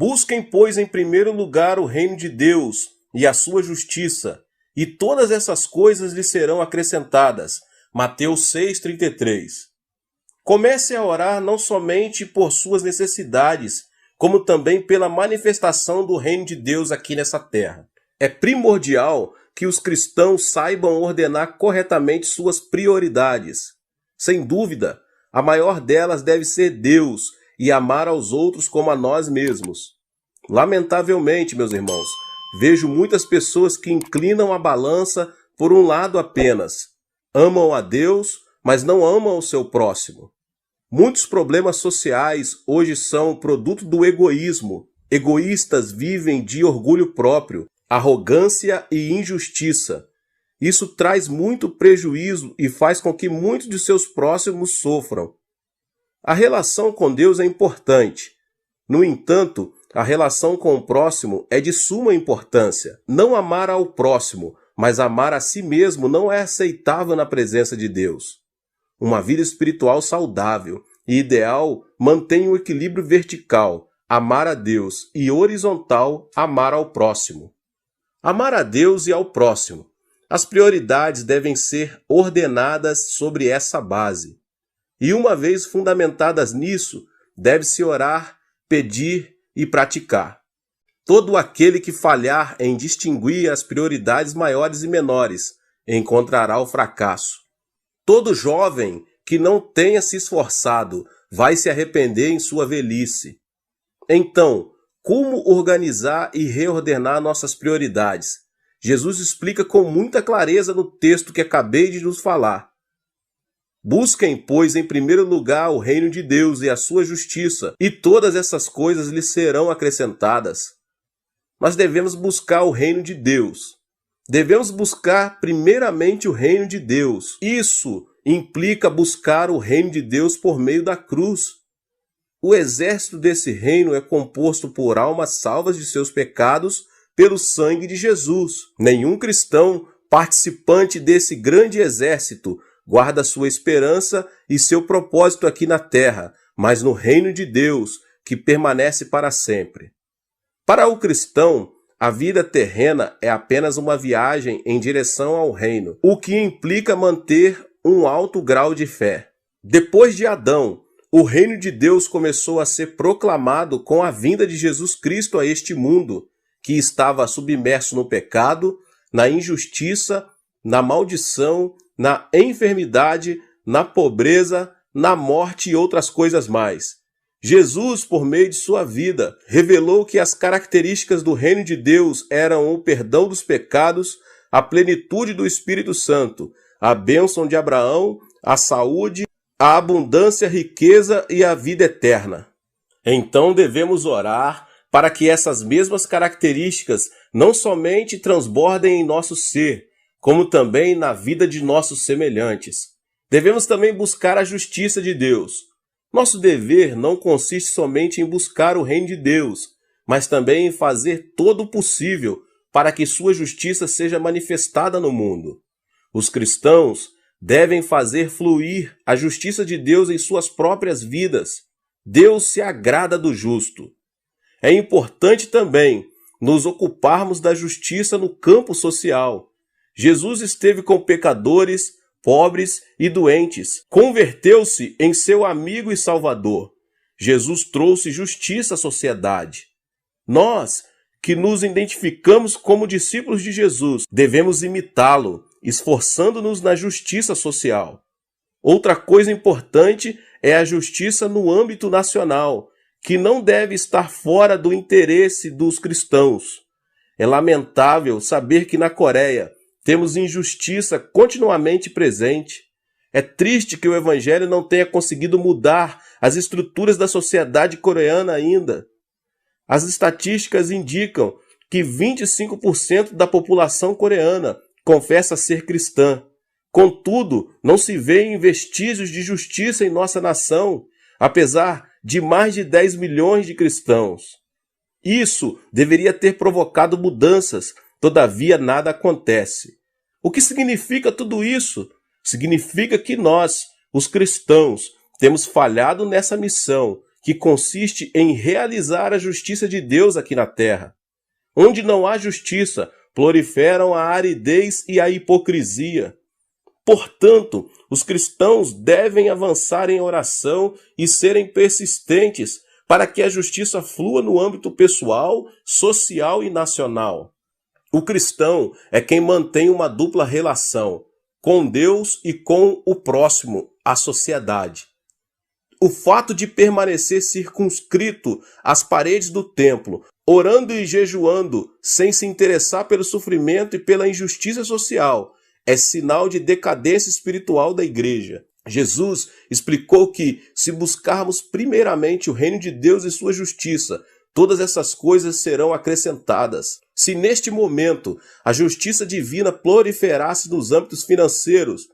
Busquem, pois, em primeiro lugar o reino de Deus e a sua justiça, e todas essas coisas lhe serão acrescentadas. Mateus 6,33. Comece a orar não somente por suas necessidades, como também pela manifestação do reino de Deus aqui nessa terra. É primordial que os cristãos saibam ordenar corretamente suas prioridades. Sem dúvida, a maior delas deve ser Deus e amar aos outros como a nós mesmos. Lamentavelmente, meus irmãos, vejo muitas pessoas que inclinam a balança por um lado apenas. Amam a Deus, mas não amam o seu próximo. Muitos problemas sociais hoje são produto do egoísmo. Egoístas vivem de orgulho próprio, arrogância e injustiça. Isso traz muito prejuízo e faz com que muitos de seus próximos sofram. A relação com Deus é importante. No entanto, a relação com o próximo é de suma importância. Não amar ao próximo, mas amar a si mesmo não é aceitável na presença de Deus. Uma vida espiritual saudável e ideal mantém o equilíbrio vertical, amar a Deus, e horizontal, amar ao próximo. Amar a Deus e ao próximo. As prioridades devem ser ordenadas sobre essa base. E uma vez fundamentadas nisso, deve-se orar, pedir e praticar. Todo aquele que falhar em distinguir as prioridades maiores e menores encontrará o fracasso. Todo jovem que não tenha se esforçado vai se arrepender em sua velhice. Então, como organizar e reordenar nossas prioridades? Jesus explica com muita clareza no texto que acabei de nos falar. Busquem, pois, em primeiro lugar o reino de Deus e a sua justiça, e todas essas coisas lhes serão acrescentadas. Mas devemos buscar o reino de Deus. Devemos buscar primeiramente o reino de Deus. Isso implica buscar o reino de Deus por meio da cruz. O exército desse reino é composto por almas salvas de seus pecados pelo sangue de Jesus. Nenhum cristão participante desse grande exército guarda sua esperança e seu propósito aqui na terra, mas no reino de Deus, que permanece para sempre. Para o cristão, a vida terrena é apenas uma viagem em direção ao reino, o que implica manter um alto grau de fé. Depois de Adão, o reino de Deus começou a ser proclamado com a vinda de Jesus Cristo a este mundo, que estava submerso no pecado, na injustiça, na maldição, na enfermidade, na pobreza, na morte e outras coisas mais. Jesus, por meio de sua vida, revelou que as características do reino de Deus eram o perdão dos pecados, a plenitude do Espírito Santo, a bênção de Abraão, a saúde, a abundância, a riqueza e a vida eterna. Então devemos orar para que essas mesmas características não somente transbordem em nosso ser, como também na vida de nossos semelhantes. Devemos também buscar a justiça de Deus. Nosso dever não consiste somente em buscar o reino de Deus, mas também em fazer todo o possível para que sua justiça seja manifestada no mundo. Os cristãos devem fazer fluir a justiça de Deus em suas próprias vidas. Deus se agrada do justo. É importante também nos ocuparmos da justiça no campo social. Jesus esteve com pecadores, pobres e doentes. Converteu-se em seu amigo e salvador. Jesus trouxe justiça à sociedade. Nós, que nos identificamos como discípulos de Jesus, devemos imitá-lo, esforçando-nos na justiça social. Outra coisa importante é a justiça no âmbito nacional, que não deve estar fora do interesse dos cristãos. É lamentável saber que na Coreia temos injustiça continuamente presente. É triste que o Evangelho não tenha conseguido mudar as estruturas da sociedade coreana ainda. As estatísticas indicam que 25% da população coreana confessa ser cristã. Contudo, não se vêem vestígios de justiça em nossa nação, apesar de mais de 10 milhões de cristãos. Isso deveria ter provocado mudanças, todavia nada acontece. O que significa tudo isso? Significa que nós, os cristãos, temos falhado nessa missão que consiste em realizar a justiça de Deus aqui na terra. Onde não há justiça, proliferam a aridez e a hipocrisia. Portanto, os cristãos devem avançar em oração e serem persistentes para que a justiça flua no âmbito pessoal, social e nacional. O cristão é quem mantém uma dupla relação com Deus e com o próximo, a sociedade. O fato de permanecer circunscrito às paredes do templo, orando e jejuando, sem se interessar pelo sofrimento e pela injustiça social, é sinal de decadência espiritual da igreja. Jesus explicou que, se buscarmos primeiramente o reino de Deus e sua justiça, todas essas coisas serão acrescentadas. Se neste momento a justiça divina proliferasse nos âmbitos financeiros,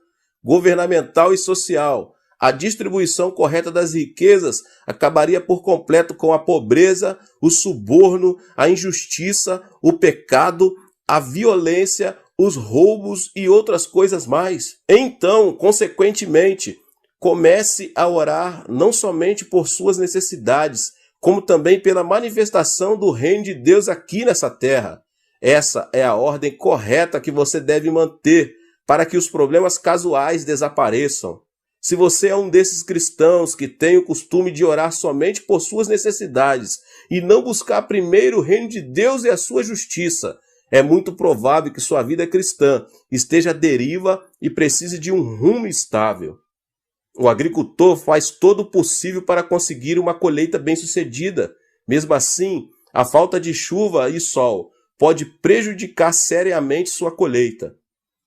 governamental e social, a distribuição correta das riquezas acabaria por completo com a pobreza, o suborno, a injustiça, o pecado, a violência, os roubos e outras coisas mais. Então, consequentemente, comece a orar não somente por suas necessidades, como também pela manifestação do reino de Deus aqui nessa terra. Essa é a ordem correta que você deve manter para que os problemas casuais desapareçam. Se você é um desses cristãos que tem o costume de orar somente por suas necessidades e não buscar primeiro o reino de Deus e a sua justiça, é muito provável que sua vida cristã esteja à deriva e precise de um rumo estável. O agricultor faz todo o possível para conseguir uma colheita bem-sucedida. Mesmo assim, a falta de chuva e sol pode prejudicar seriamente sua colheita.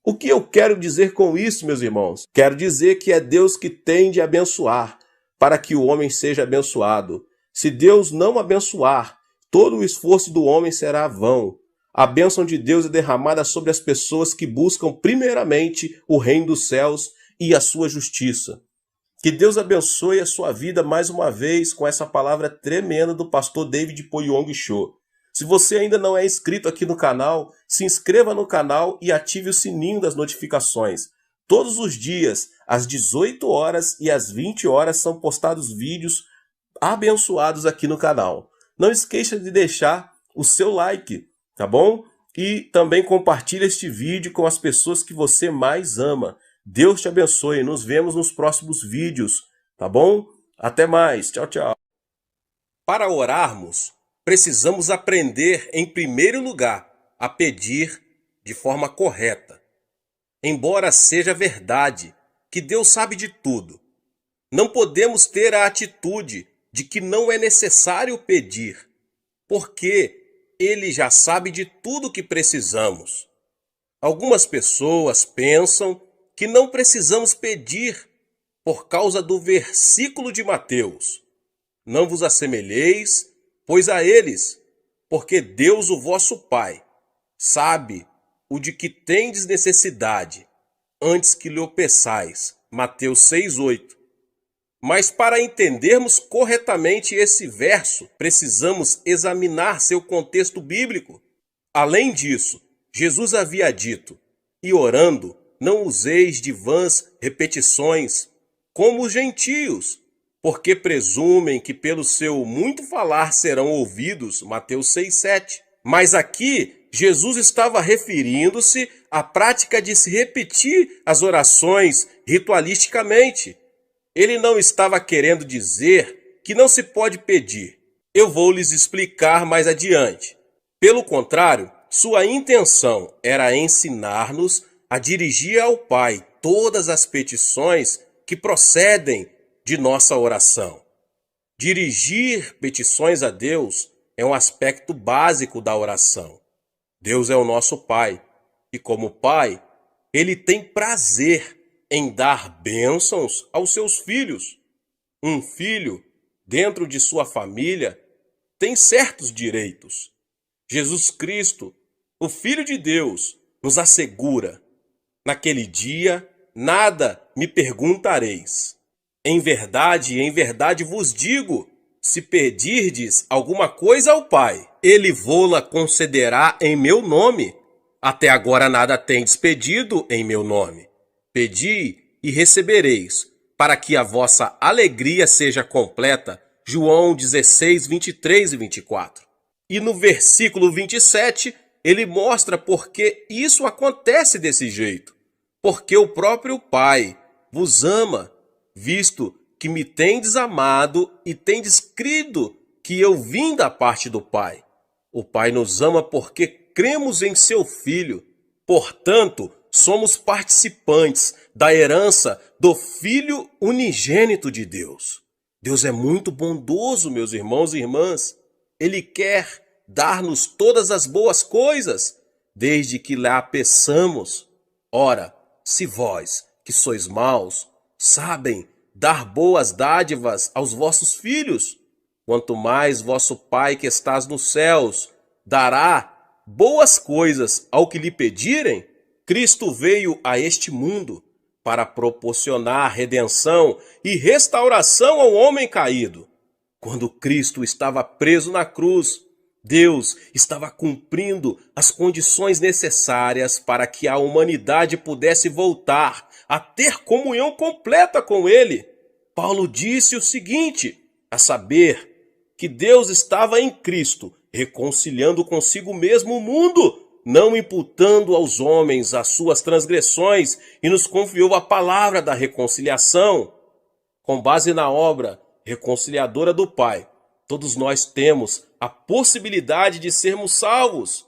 O que eu quero dizer com isso, meus irmãos? Quero dizer que é Deus que tem de abençoar para que o homem seja abençoado. Se Deus não abençoar, todo o esforço do homem será vão. A bênção de Deus é derramada sobre as pessoas que buscam primeiramente o reino dos céus e a sua justiça. Que Deus abençoe a sua vida mais uma vez com essa palavra tremenda do pastor David Poyong Cho. Se você ainda não é inscrito aqui no canal, se inscreva no canal e ative o sininho das notificações. Todos os dias, às 18 horas e às 20 horas, são postados vídeos abençoados aqui no canal. Não esqueça de deixar o seu like, tá bom? E também compartilhe este vídeo com as pessoas que você mais ama. Deus te abençoe. Nos vemos nos próximos vídeos, tá bom? Até mais. Tchau, tchau. Para orarmos, precisamos aprender, em primeiro lugar, a pedir de forma correta. Embora seja verdade que Deus sabe de tudo, não podemos ter a atitude de que não é necessário pedir, porque Ele já sabe de tudo que precisamos. Algumas pessoas pensam que não precisamos pedir por causa do versículo de Mateus. Não vos assemelheis, pois a eles, porque Deus, o vosso Pai, sabe o de que tendes necessidade, antes que lhe o peçais. Mateus 6:8. Mas para entendermos corretamente esse verso, precisamos examinar seu contexto bíblico. Além disso, Jesus havia dito: e orando, não useis de vãs repetições, como os gentios, porque presumem que pelo seu muito falar serão ouvidos. Mateus 6:7. Mas aqui, Jesus estava referindo-se à prática de se repetir as orações ritualisticamente. Ele não estava querendo dizer que não se pode pedir. Eu vou lhes explicar mais adiante. Pelo contrário, sua intenção era ensinar-nos a dirigir ao Pai todas as petições que procedem de nossa oração. Dirigir petições a Deus é um aspecto básico da oração. Deus é o nosso Pai, e como Pai, Ele tem prazer em dar bênçãos aos seus filhos. Um filho, dentro de sua família, tem certos direitos. Jesus Cristo, o Filho de Deus, nos assegura: naquele dia, nada me perguntareis. Em verdade vos digo, se pedirdes alguma coisa ao Pai, Ele vô-la concederá em meu nome. Até agora nada tendes pedido em meu nome. Pedi e recebereis, para que a vossa alegria seja completa. João 16, 23 e 24. E no versículo 27, ele mostra por que isso acontece desse jeito. Porque o próprio Pai vos ama, visto que me tendes amado e tendes crido que eu vim da parte do Pai. O Pai nos ama porque cremos em seu Filho. Portanto, somos participantes da herança do Filho unigênito de Deus. Deus é muito bondoso, meus irmãos e irmãs. Ele quer dar-nos todas as boas coisas, desde que lá peçamos. Ora, se vós, que sois maus, sabem dar boas dádivas aos vossos filhos, quanto mais vosso Pai que estás nos céus dará boas coisas ao que lhe pedirem. Cristo veio a este mundo para proporcionar redenção e restauração ao homem caído. Quando Cristo estava preso na cruz, Deus estava cumprindo as condições necessárias para que a humanidade pudesse voltar a ter comunhão completa com Ele. Paulo disse o seguinte, a saber, que Deus estava em Cristo, reconciliando consigo mesmo o mundo, não imputando aos homens as suas transgressões, e nos confiou a palavra da reconciliação. Com base na obra reconciliadora do Pai, todos nós temos a possibilidade de sermos salvos.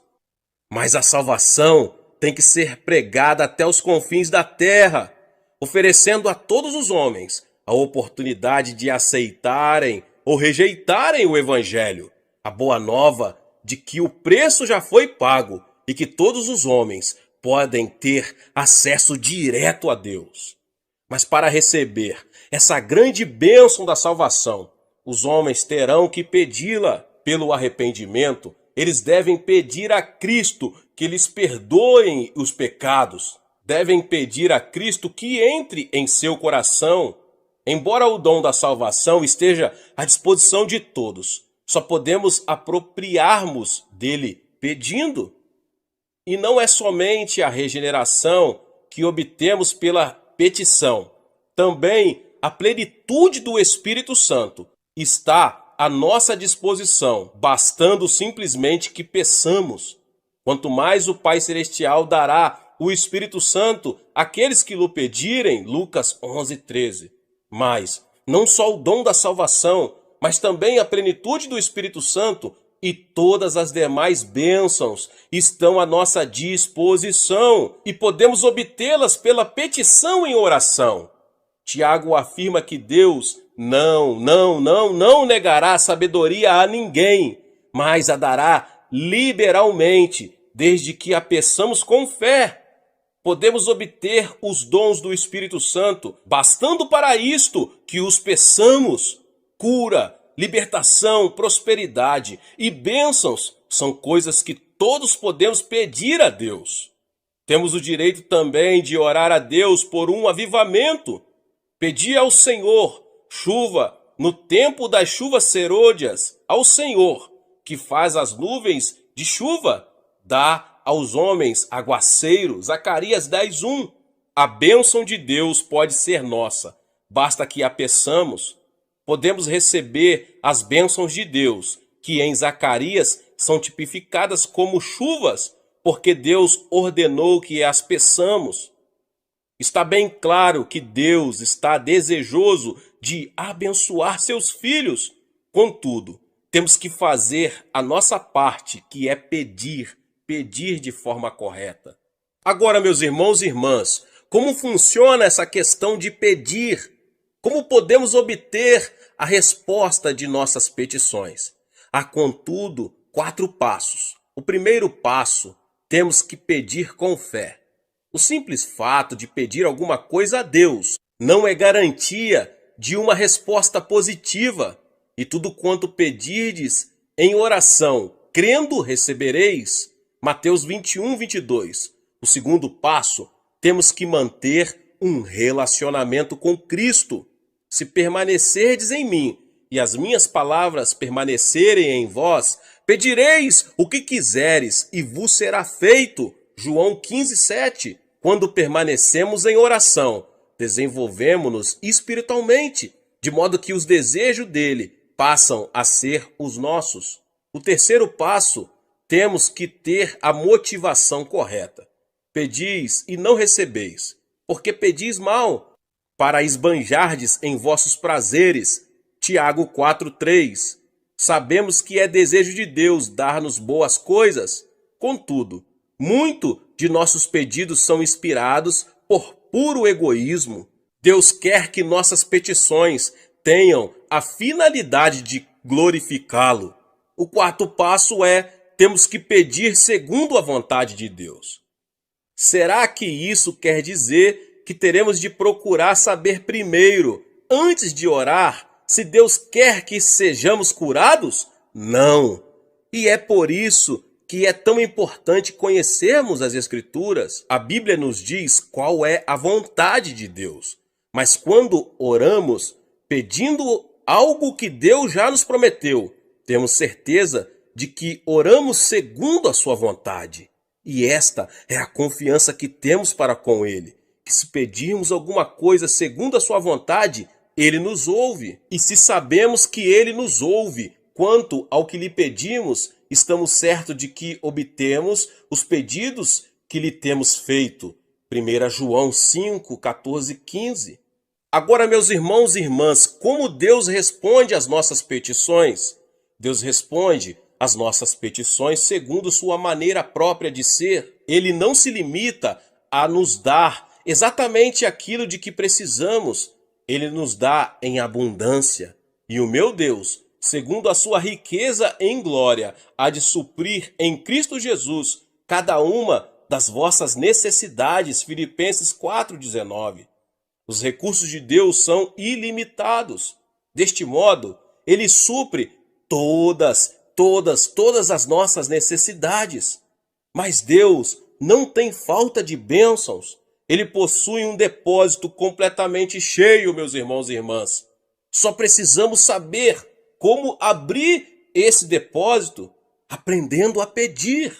Mas a salvação tem que ser pregada até os confins da terra, oferecendo a todos os homens a oportunidade de aceitarem ou rejeitarem o Evangelho, a boa nova de que o preço já foi pago e que todos os homens podem ter acesso direto a Deus. Mas para receber essa grande bênção da salvação, os homens terão que pedi-la pelo arrependimento. Eles devem pedir a Cristo que lhes perdoem os pecados. Devem pedir a Cristo que entre em seu coração. Embora o dom da salvação esteja à disposição de todos, só podemos apropriarmos dele pedindo. E não é somente a regeneração que obtemos pela petição. Também a plenitude do Espírito Santo está à nossa disposição, bastando simplesmente que peçamos. Quanto mais o Pai Celestial dará o Espírito Santo àqueles que lhe pedirem, Lucas 11:13. Mas não só o dom da salvação, mas também a plenitude do Espírito Santo e todas as demais bênçãos estão à nossa disposição e podemos obtê-las pela petição em oração. Tiago afirma que Deus não negará a sabedoria a ninguém, mas a dará liberalmente, desde que a peçamos com fé. Podemos obter os dons do Espírito Santo, bastando para isto que os peçamos. Cura, libertação, prosperidade e bênçãos são coisas que todos podemos pedir a Deus. Temos o direito também de orar a Deus por um avivamento. Pedir ao Senhor chuva no tempo das chuvas serôdias, ao Senhor que faz as nuvens de chuva, dá aos homens aguaceiro, Zacarias 10:1. A bênção de Deus pode ser nossa, basta que a peçamos. Podemos receber as bênçãos de Deus, que em Zacarias são tipificadas como chuvas, porque Deus ordenou que as peçamos. Está bem claro que Deus está desejoso de abençoar seus filhos. Contudo, temos que fazer a nossa parte, que é pedir de forma correta. Agora, meus irmãos e irmãs, como funciona essa questão de pedir? Como podemos obter a resposta de nossas petições? Há, contudo, 4 passos. O primeiro passo, temos que pedir com fé. O simples fato de pedir alguma coisa a Deus não é garantia de uma resposta positiva. E tudo quanto pedirdes em oração, crendo, recebereis. Mateus 21:22. O segundo passo, temos que manter um relacionamento com Cristo. Se permanecerdes em mim e as minhas palavras permanecerem em vós, pedireis o que quiseres e vos será feito. João 15:7. Quando permanecemos em oração, desenvolvemos-nos espiritualmente, de modo que os desejos dele passam a ser os nossos. O terceiro passo, temos que ter a motivação correta. Pedis e não recebeis, porque pedis mal, para esbanjardes em vossos prazeres. Tiago 4:3. Sabemos que é desejo de Deus dar-nos boas coisas. Contudo, muito de nossos pedidos são inspirados por puro egoísmo. Deus quer que nossas petições tenham a finalidade de glorificá-lo. O quarto passo é: temos que pedir segundo a vontade de Deus. Será que isso quer dizer que teremos de procurar saber primeiro, antes de orar, se Deus quer que sejamos curados? Não. E é por isso que é tão importante conhecermos as Escrituras. A Bíblia nos diz qual é a vontade de Deus. Mas quando oramos, pedindo algo que Deus já nos prometeu, temos certeza de que oramos segundo a sua vontade. E esta é a confiança que temos para com Ele, que se pedirmos alguma coisa segundo a sua vontade, Ele nos ouve. E se sabemos que Ele nos ouve quanto ao que lhe pedimos, estamos certos de que obtemos os pedidos que lhe temos feito. 1 João 5, 14 e 15. Agora, meus irmãos e irmãs, como Deus responde às nossas petições? Deus responde às nossas petições segundo sua maneira própria de ser. Ele não se limita a nos dar exatamente aquilo de que precisamos. Ele nos dá em abundância. E o meu Deus, segundo a sua riqueza em glória, há de suprir em Cristo Jesus cada uma das vossas necessidades. Filipenses 4,19. Os recursos de Deus são ilimitados. Deste modo, Ele supre todas as nossas necessidades. Mas Deus não tem falta de bênçãos. Ele possui um depósito completamente cheio, meus irmãos e irmãs. Só precisamos saber como abrir esse depósito, aprendendo a pedir.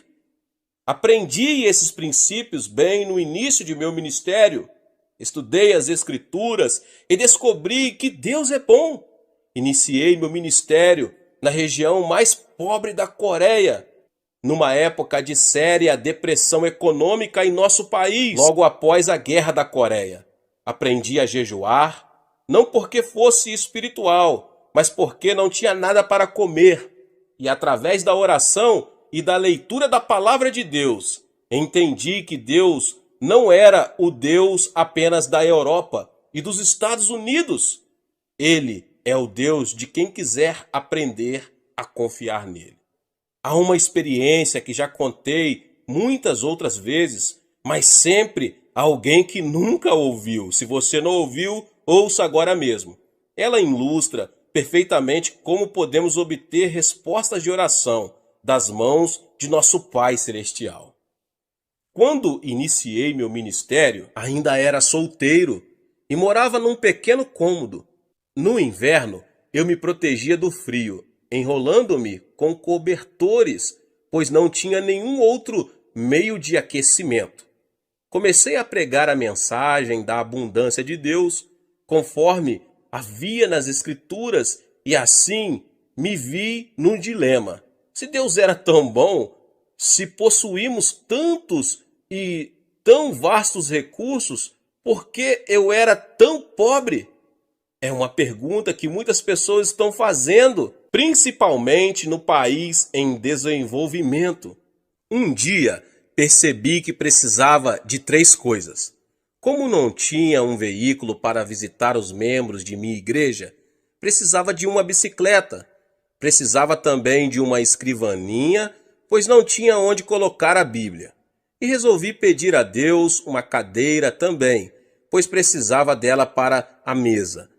Aprendi esses princípios bem no início de meu ministério. Estudei as Escrituras e descobri que Deus é bom. Iniciei meu ministério na região mais pobre da Coreia, numa época de séria depressão econômica em nosso país, logo após a Guerra da Coreia. Aprendi a jejuar, não porque fosse espiritual, mas porque não tinha nada para comer. E através da oração e da leitura da palavra de Deus, entendi que Deus não era o Deus apenas da Europa e dos Estados Unidos. Ele é o Deus de quem quiser aprender a confiar nele. Há uma experiência que já contei muitas outras vezes, mas sempre há alguém que nunca ouviu. Se você não ouviu, ouça agora mesmo. Ela ilustra perfeitamente como podemos obter respostas de oração das mãos de nosso Pai Celestial. Quando iniciei meu ministério, ainda era solteiro e morava num pequeno cômodo. No inverno, eu me protegia do frio, enrolando-me com cobertores, pois não tinha nenhum outro meio de aquecimento. Comecei a pregar a mensagem da abundância de Deus, conforme havia nas Escrituras, e assim me vi num dilema. Se Deus era tão bom, se possuímos tantos e tão vastos recursos, por que eu era tão pobre? É uma pergunta que muitas pessoas estão fazendo, principalmente no país em desenvolvimento. Um dia percebi que precisava de 3 coisas. Como não tinha um veículo para visitar os membros de minha igreja, precisava de uma bicicleta. Precisava também de uma escrivaninha, pois não tinha onde colocar a Bíblia. E resolvi pedir a Deus uma cadeira também, pois precisava dela para a mesa.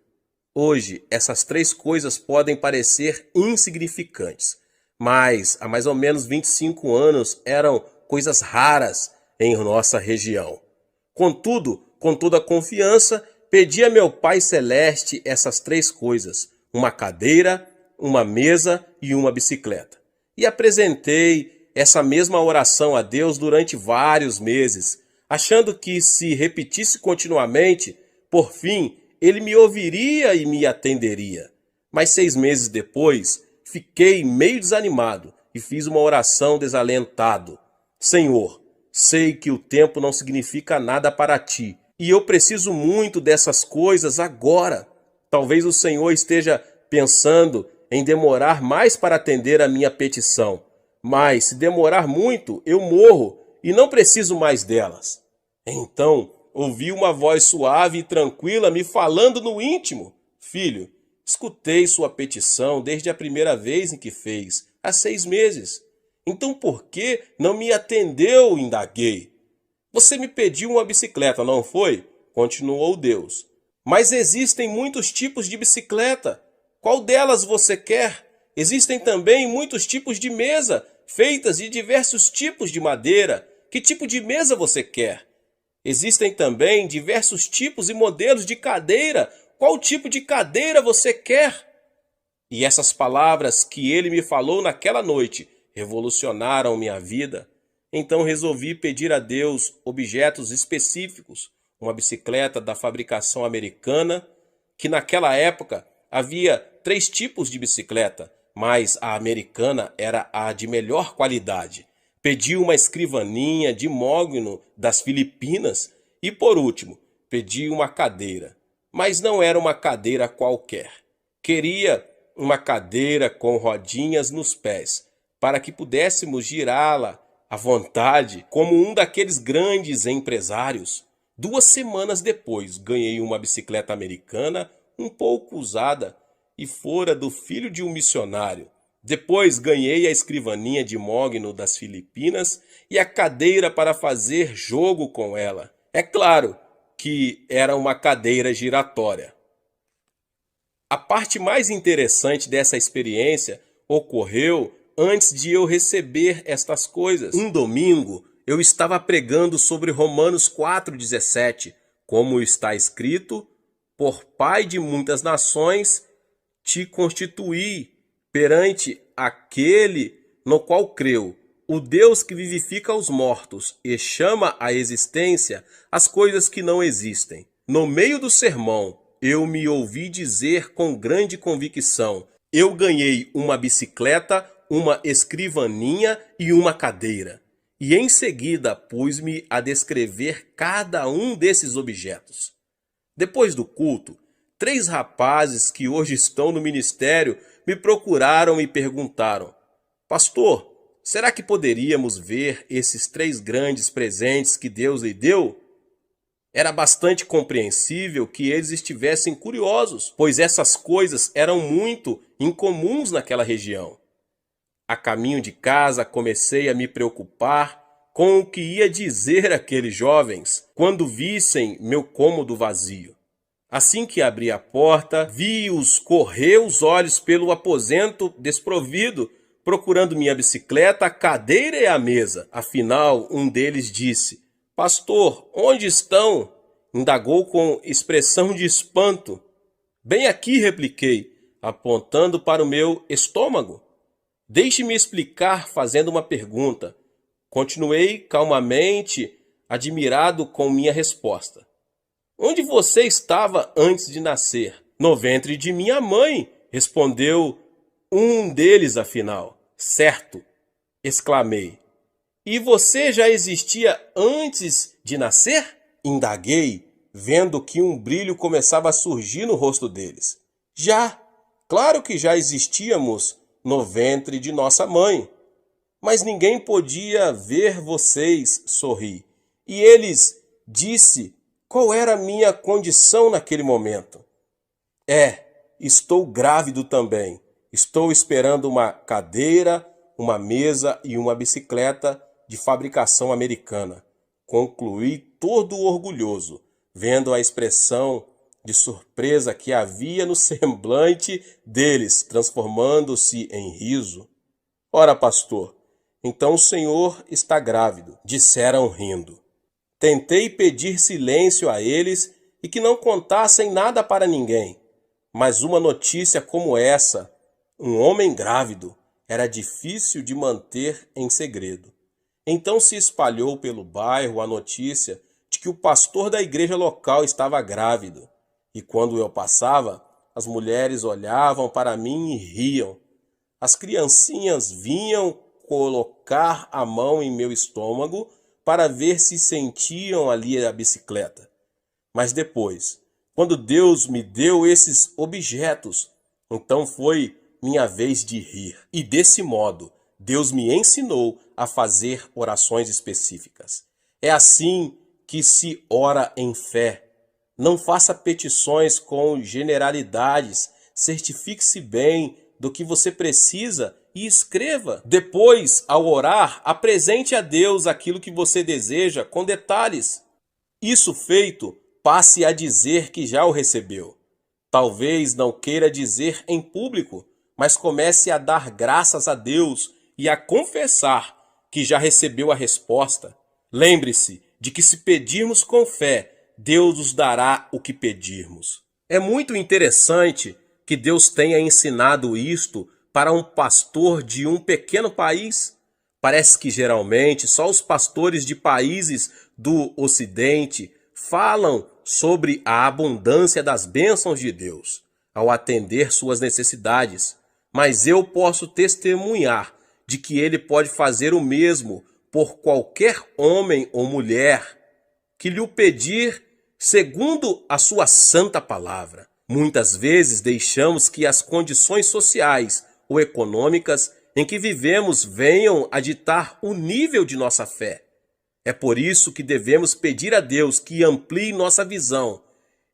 Hoje, essas 3 coisas podem parecer insignificantes, mas há mais ou menos 25 anos eram coisas raras em nossa região. Contudo, com toda confiança, pedi a meu Pai Celeste essas 3 coisas: uma cadeira, uma mesa e uma bicicleta. E apresentei essa mesma oração a Deus durante vários meses, achando que se repetisse continuamente, por fim, Ele me ouviria e me atenderia. Mas 6 meses depois, fiquei meio desanimado e fiz uma oração desalentado. Senhor, sei que o tempo não significa nada para ti e eu preciso muito dessas coisas agora. Talvez o Senhor esteja pensando em demorar mais para atender a minha petição. Mas se demorar muito, eu morro e não preciso mais delas. Então, ouvi uma voz suave e tranquila me falando no íntimo. Filho, escutei sua petição desde a primeira vez em que fez, há 6 meses. Então por que não me atendeu? Indaguei. Você me pediu uma bicicleta, não foi? Continuou Deus. Mas existem muitos tipos de bicicleta. Qual delas você quer? Existem também muitos tipos de mesa, feitas de diversos tipos de madeira. Que tipo de mesa você quer? Existem também diversos tipos e modelos de cadeira. Qual tipo de cadeira você quer? E essas palavras que ele me falou naquela noite revolucionaram minha vida. Então resolvi pedir a Deus objetos específicos. Uma bicicleta da fabricação americana, que naquela época havia 3 tipos de bicicleta, mas a americana era a de melhor qualidade. Pedi uma escrivaninha de mogno das Filipinas e, por último, pedi uma cadeira. Mas não era uma cadeira qualquer. Queria uma cadeira com rodinhas nos pés, para que pudéssemos girá-la à vontade, como um daqueles grandes empresários. 2 semanas depois, ganhei uma bicicleta americana, um pouco usada, e fora do filho de um missionário. Depois ganhei a escrivaninha de mogno das Filipinas e a cadeira para fazer jogo com ela. É claro que era uma cadeira giratória. A parte mais interessante dessa experiência ocorreu antes de eu receber estas coisas. Um domingo, eu estava pregando sobre Romanos 4,17, como está escrito: por pai de muitas nações te constituí perante aquele no qual creu, o Deus que vivifica os mortos e chama à existência as coisas que não existem. No meio do sermão, eu me ouvi dizer com grande convicção: eu ganhei uma bicicleta, uma escrivaninha e uma cadeira. E em seguida pus-me a descrever cada um desses objetos. Depois do culto, 3 rapazes que hoje estão no ministério me procuraram e perguntaram: pastor, será que poderíamos ver esses 3 grandes presentes que Deus lhe deu? Era bastante compreensível que eles estivessem curiosos, pois essas coisas eram muito incomuns naquela região. A caminho de casa comecei a me preocupar com o que ia dizer aqueles jovens quando vissem meu cômodo vazio. Assim que abri a porta, vi-os correr os olhos pelo aposento desprovido, procurando minha bicicleta, a cadeira e a mesa. Afinal, um deles disse: pastor, onde estão? Indagou com expressão de espanto. Bem aqui, repliquei, apontando para o meu estômago. Deixe-me explicar fazendo uma pergunta. Continuei calmamente, admirado com minha resposta. Onde você estava antes de nascer? No ventre de minha mãe, respondeu um deles afinal. Certo, exclamei. E você já existia antes de nascer? Indaguei, vendo que um brilho começava a surgir no rosto deles. Já, claro que já existíamos no ventre de nossa mãe. Mas ninguém podia ver vocês, sorri. E eles disse qual era a minha condição naquele momento. Estou grávido também. Estou esperando uma cadeira, uma mesa e uma bicicleta de fabricação americana. Concluí todo orgulhoso, vendo a expressão de surpresa que havia no semblante deles, transformando-se em riso. Ora, pastor, então o senhor está grávido, disseram rindo. Tentei pedir silêncio a eles e que não contassem nada para ninguém. Mas uma notícia como essa, um homem grávido, era difícil de manter em segredo. Então se espalhou pelo bairro a notícia de que o pastor da igreja local estava grávido. E quando eu passava, As mulheres olhavam para mim e riam. As criancinhas vinham colocar a mão em meu estômago para ver se sentiam ali a bicicleta. Mas depois, quando Deus me deu esses objetos, então foi minha vez de rir. E desse modo, Deus me ensinou a fazer orações específicas. É assim que se ora em fé. Não faça petições com generalidades. Certifique-se bem do que você precisa e escreva. Depois, ao orar, apresente a Deus aquilo que você deseja com detalhes. Isso feito, passe a dizer que já o recebeu. Talvez não queira dizer em público, mas comece a dar graças a Deus e a confessar que já recebeu a resposta. Lembre-se de que se pedirmos com fé, Deus nos dará o que pedirmos. É muito interessante que Deus tenha ensinado isto para um pastor de um pequeno país. Parece que geralmente só os pastores de países do Ocidente falam sobre a abundância das bênçãos de Deus ao atender suas necessidades. Mas eu posso testemunhar de que Ele pode fazer o mesmo por qualquer homem ou mulher que lhe o pedir segundo a sua santa palavra. Muitas vezes deixamos que as condições sociais ou econômicas em que vivemos venham a ditar o nível de nossa fé. É por isso que devemos pedir a Deus que amplie nossa visão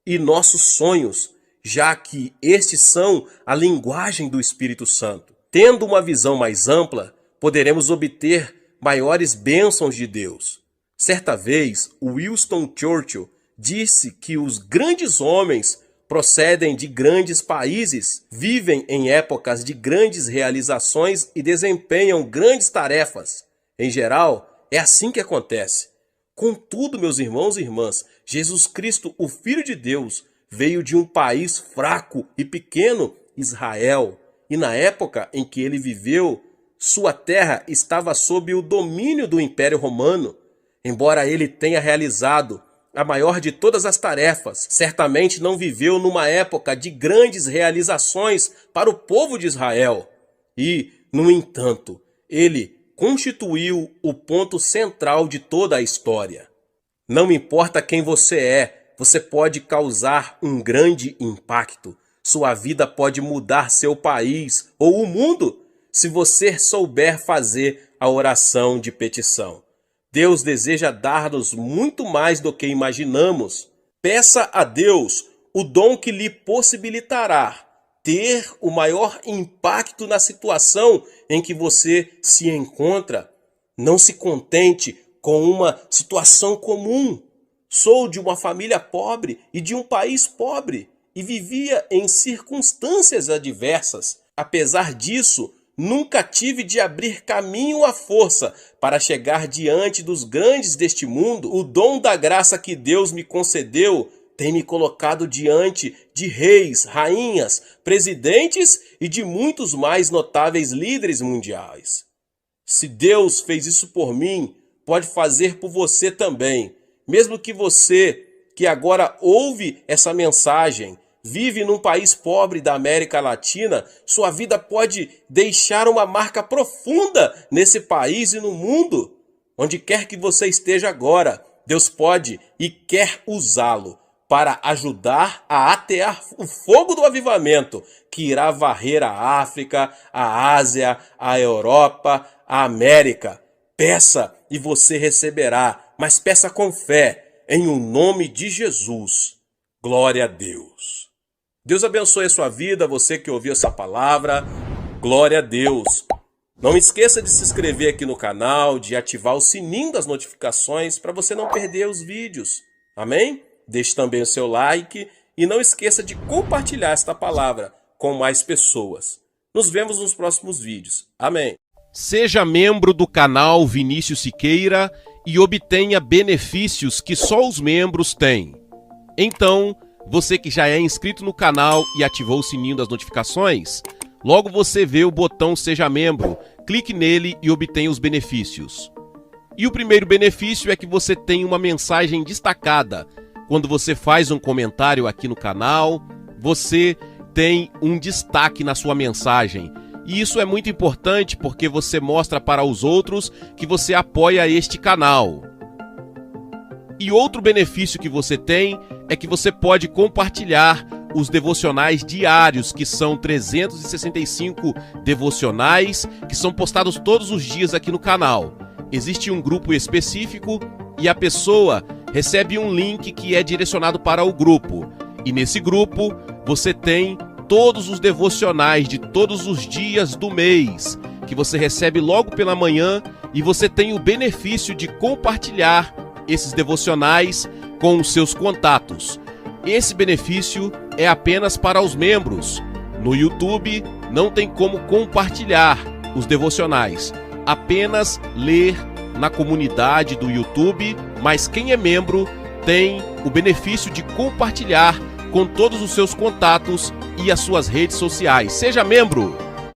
e nossos sonhos, já que estes são a linguagem do Espírito Santo. Tendo uma visão mais ampla, poderemos obter maiores bênçãos de Deus. Certa vez, Winston Churchill disse que os grandes homens procedem de grandes países, vivem em épocas de grandes realizações e desempenham grandes tarefas. Em geral, é assim que acontece. Contudo, meus irmãos e irmãs, Jesus Cristo, o Filho de Deus, veio de um país fraco e pequeno, Israel, e na época em que ele viveu, sua terra estava sob o domínio do Império Romano. Embora ele tenha realizado a maior de todas as tarefas, certamente não viveu numa época de grandes realizações para o povo de Israel. E, no entanto, ele constituiu o ponto central de toda a história. Não importa quem você é, você pode causar um grande impacto. Sua vida pode mudar seu país ou o mundo, se você souber fazer a oração de petição. Deus deseja dar-nos muito mais do que imaginamos. Peça a Deus o dom que lhe possibilitará ter o maior impacto na situação em que você se encontra. Não se contente com uma situação comum. Sou de uma família pobre e de um país pobre e vivia em circunstâncias adversas. Apesar disso, nunca tive de abrir caminho à força para chegar diante dos grandes deste mundo. O dom da graça que Deus me concedeu tem me colocado diante de reis, rainhas, presidentes e de muitos mais notáveis líderes mundiais. Se Deus fez isso por mim, pode fazer por você também. Mesmo que você, que agora ouve essa mensagem, vive num país pobre da América Latina, sua vida pode deixar uma marca profunda nesse país e no mundo. Onde quer que você esteja agora, Deus pode e quer usá-lo para ajudar a atear o fogo do avivamento que irá varrer a África, a Ásia, a Europa, a América. Peça e você receberá, mas peça com fé, em o nome de Jesus. Glória a Deus. Deus abençoe a sua vida, você que ouviu essa palavra. Glória a Deus. Não esqueça de se inscrever aqui no canal, de ativar o sininho das notificações para você não perder os vídeos. Amém? Deixe também o seu like e não esqueça de compartilhar esta palavra com mais pessoas. Nos vemos nos próximos vídeos. Amém. Seja membro do canal Vinícius Siqueira e obtenha benefícios que só os membros têm. Então, você que já é inscrito no canal e ativou o sininho das notificações, logo você vê o botão Seja Membro, clique nele e obtenha os benefícios. E o primeiro benefício é que você tem uma mensagem destacada. Quando você faz um comentário aqui no canal, você tem um destaque na sua mensagem. E isso é muito importante porque você mostra para os outros que você apoia este canal. E outro benefício que você tem é que você pode compartilhar os devocionais diários, que são 365 devocionais, que são postados todos os dias aqui no canal. Existe um grupo específico e a pessoa recebe um link que é direcionado para o grupo. E nesse grupo você tem todos os devocionais de todos os dias do mês, que você recebe logo pela manhã, e você tem o benefício de compartilhar esses devocionais com os seus contatos. Esse benefício é apenas para os membros. No YouTube não tem como compartilhar os devocionais, apenas ler na comunidade do YouTube, mas quem é membro tem o benefício de compartilhar com todos os seus contatos e as suas redes sociais. Seja membro!